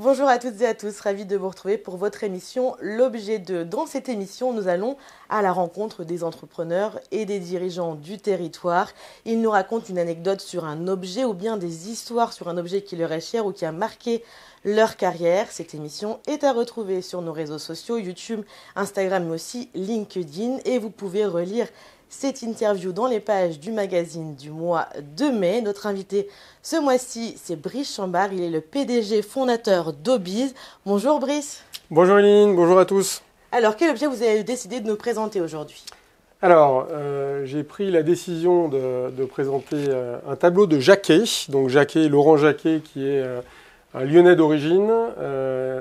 Bonjour à toutes et à tous, ravi de vous retrouver pour votre émission L'Objet de. Dans cette émission, nous allons à la rencontre des entrepreneurs et des dirigeants du territoire. Ils nous racontent une anecdote sur un objet ou bien des histoires sur un objet qui leur est cher ou qui a marqué leur carrière. Cette émission est à retrouver sur nos réseaux sociaux, YouTube, Instagram mais aussi LinkedIn, et vous pouvez relire cette interview dans les pages du magazine du mois de mai. Notre invité ce mois-ci, c'est Brice Chambard. Il est le PDG fondateur d'Obiz. Bonjour Brice. Bonjour Eline, bonjour à tous. Alors, quel objet vous avez décidé de nous présenter aujourd'hui ? Alors, j'ai pris la décision de présenter un tableau de Jacquet. Donc Jacquet, Laurent Jacquet, qui est un Lyonnais d'origine,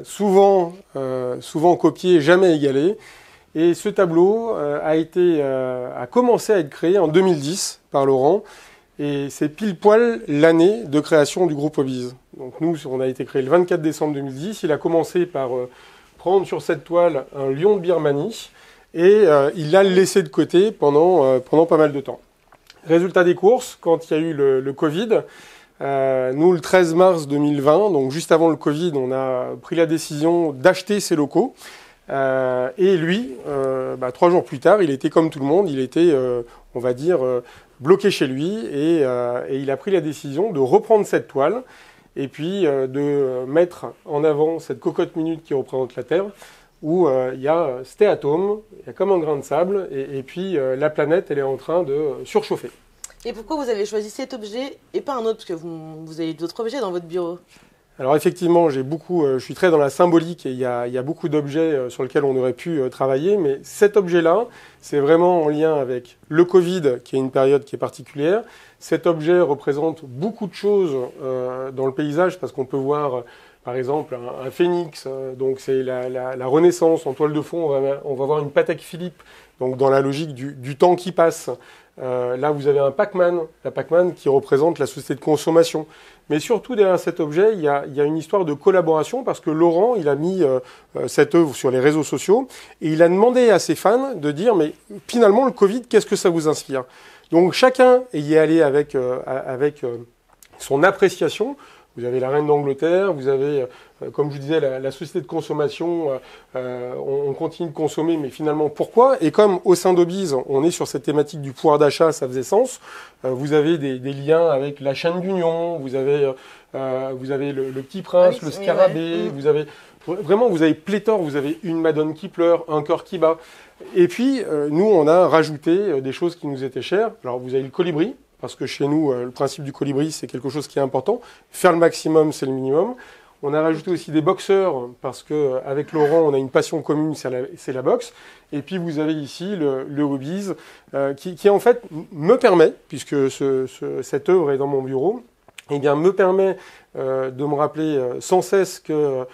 souvent copié, jamais égalé. Et ce tableau a commencé à être créé en 2010 par Laurent. Et c'est pile poil l'année de création du groupe Obiz. Donc nous, on a été créé le 24 décembre 2010. Il a commencé par prendre sur cette toile un lion de Birmanie et il l'a laissé de côté pendant pas mal de temps. Résultat des courses, quand il y a eu le Covid, nous, le 13 mars 2020, donc juste avant le Covid, on a pris la décision d'acheter ces locaux. Et lui, 3 jours plus tard, il était comme tout le monde, il était, on va dire, bloqué chez lui et il a pris la décision de reprendre cette toile et puis de mettre en avant cette cocotte minute qui représente la Terre où il y a stéatome, il y a comme un grain de sable et puis la planète, elle est en train de surchauffer. Et pourquoi vous avez choisi cet objet et pas un autre, parce que vous avez d'autres objets dans votre bureau ? Alors effectivement, je suis très dans la symbolique et il y a beaucoup d'objets sur lesquels on aurait pu travailler, mais cet objet-là, c'est vraiment en lien avec le Covid, qui est une période qui est particulière. Cet objet représente beaucoup de choses dans le paysage, parce qu'on peut voir, par exemple, un phénix, donc c'est la Renaissance en toile de fond. On va voir une Patek Philippe, donc dans la logique du temps qui passe. Là, vous avez un Pac-Man, la Pac-Man qui représente la société de consommation. Mais surtout, derrière cet objet, il y a une histoire de collaboration parce que Laurent, il a mis cette œuvre sur les réseaux sociaux et il a demandé à ses fans de dire, mais finalement, le Covid, qu'est-ce que ça vous inspire ? Donc, chacun y est allé avec son appréciation. Vous avez la reine d'Angleterre, vous avez, comme je vous disais, la société de consommation, on continue de consommer, mais finalement, pourquoi ? Et comme au sein d'Obiz, on est sur cette thématique du pouvoir d'achat, ça faisait sens, vous avez des liens avec la chaîne d'Union, vous avez le Petit Prince, le Scarabée, vous avez pléthore, vous avez une Madone qui pleure, un cœur qui bat. Et puis, nous, on a rajouté des choses qui nous étaient chères. Alors, vous avez le colibri. Parce que chez nous, le principe du colibri, c'est quelque chose qui est important. Faire le maximum, c'est le minimum. On a rajouté aussi des boxeurs, parce qu'avec Laurent, on a une passion commune, c'est la boxe. Et puis vous avez ici le Obiz, qui en fait me permet, puisque cette œuvre est dans mon bureau, eh bien, me permet de me rappeler sans cesse que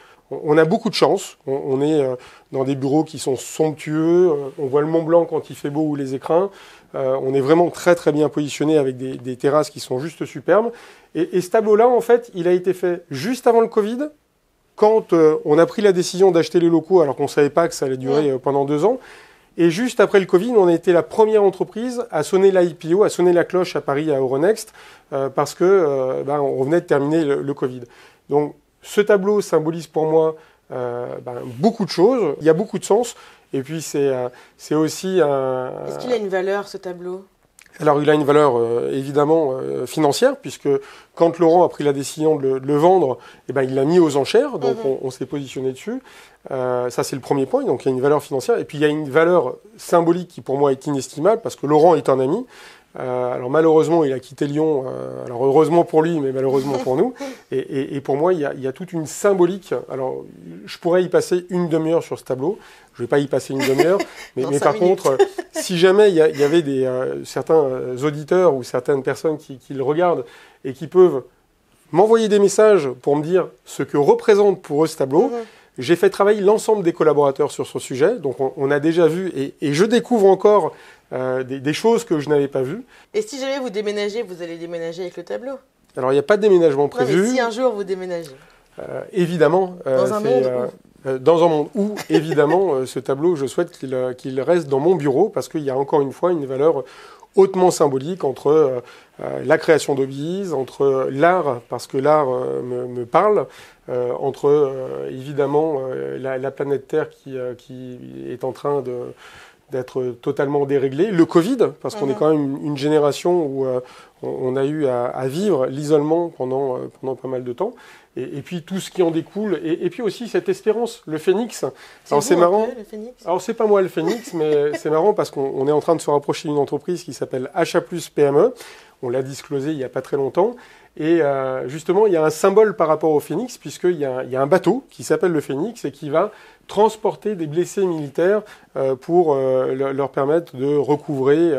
on a beaucoup de chance. On est dans des bureaux qui sont somptueux. On voit le Mont Blanc quand il fait beau ou les écrins. On est vraiment très très bien positionné avec des terrasses qui sont juste superbes. Et ce tableau-là, en fait, il a été fait juste avant le Covid, quand on a pris la décision d'acheter les locaux, alors qu'on ne savait pas que ça allait durer pendant 2 ans. Et juste après le Covid, on a été la première entreprise à sonner l'IPO, à sonner la cloche à Paris, à Euronext, parce que on revenait de terminer le Covid. Donc, ce tableau symbolise pour moi beaucoup de choses. Il y a beaucoup de sens. Et puis, c'est aussi un... Est-ce qu'il a une valeur, ce tableau ? Alors, il a une valeur évidemment financière, puisque quand Laurent a pris la décision de le vendre, il l'a mis aux enchères, donc on s'est positionné dessus. Ça, c'est le premier point, donc il y a une valeur financière. Et puis, il y a une valeur symbolique qui, pour moi, est inestimable, parce que Laurent est un ami. Alors malheureusement, il a quitté Lyon. Alors heureusement pour lui, mais malheureusement pour nous. Et pour moi, il y a toute une symbolique. Alors, je pourrais y passer une demi-heure sur ce tableau. Je ne vais pas y passer une demi-heure. mais par contre, si jamais il y avait certains auditeurs ou certaines personnes qui le regardent et qui peuvent m'envoyer des messages pour me dire ce que représente pour eux ce tableau, j'ai fait travailler l'ensemble des collaborateurs sur ce sujet. Donc on a déjà vu et je découvre encore des choses que je n'avais pas vues. Et si jamais vous déménagez, vous allez déménager avec le tableau ? Alors, il n'y a pas de déménagement prévu. Non, mais si un jour vous déménagez ? Évidemment. Dans un monde dans un monde où, évidemment, ce tableau, je souhaite qu'il reste dans mon bureau parce qu'il y a encore une fois une valeur hautement symbolique entre la création d'Obiz, entre l'art, parce que l'art me parle, entre évidemment la planète Terre qui est en train d'être totalement déréglée, le Covid, parce qu'on est quand même une génération où on a eu à vivre l'isolement pendant pas mal de temps, et puis tout ce qui en découle, et puis aussi cette espérance, le phénix. Alors c'est marrant. Le phénix. Alors c'est pas moi le phénix, mais c'est marrant parce qu'on est en train de se rapprocher d'une entreprise qui s'appelle HA+ PME. On l'a disclosé il n'y a pas très longtemps. Et justement, il y a un symbole par rapport au phénix, puisqu'il y a un bateau qui s'appelle le phénix et qui va transporter des blessés militaires pour leur permettre de recouvrer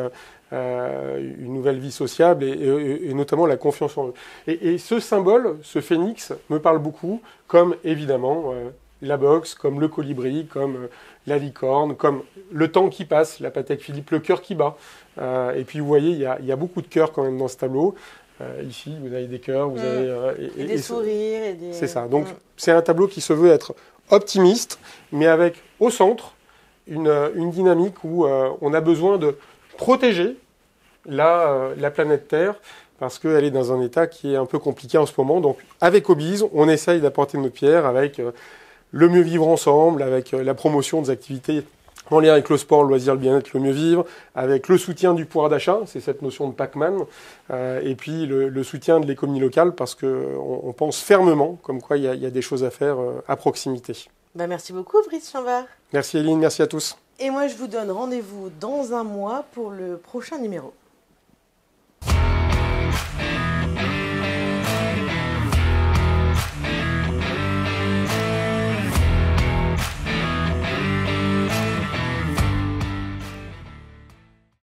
une nouvelle vie sociable et notamment la confiance en eux. Et ce symbole, ce phénix, me parle beaucoup, comme évidemment la boxe, comme le colibri, comme la licorne, comme le temps qui passe, la Patek Philippe, le cœur qui bat. Et puis vous voyez, il y a beaucoup de cœurs quand même dans ce tableau. Ici, vous avez des cœurs, vous avez... et des sourires. Et des... C'est ça. Donc, c'est un tableau qui se veut être optimiste, mais avec, au centre, une dynamique où on a besoin de protéger la planète Terre, parce qu'elle est dans un état qui est un peu compliqué en ce moment. Donc, avec Obise, on essaye d'apporter notre pierre avec le mieux vivre ensemble, avec la promotion des activités en lien avec le sport, le loisir, le bien-être, le mieux vivre, avec le soutien du pouvoir d'achat, c'est cette notion de Pac-Man, et puis le soutien de l'économie locale, parce qu'on pense fermement comme quoi il y a des choses à faire à proximité. Merci beaucoup, Brice Chambard. Merci Eline, merci à tous. Et moi, je vous donne rendez-vous dans un mois pour le prochain numéro.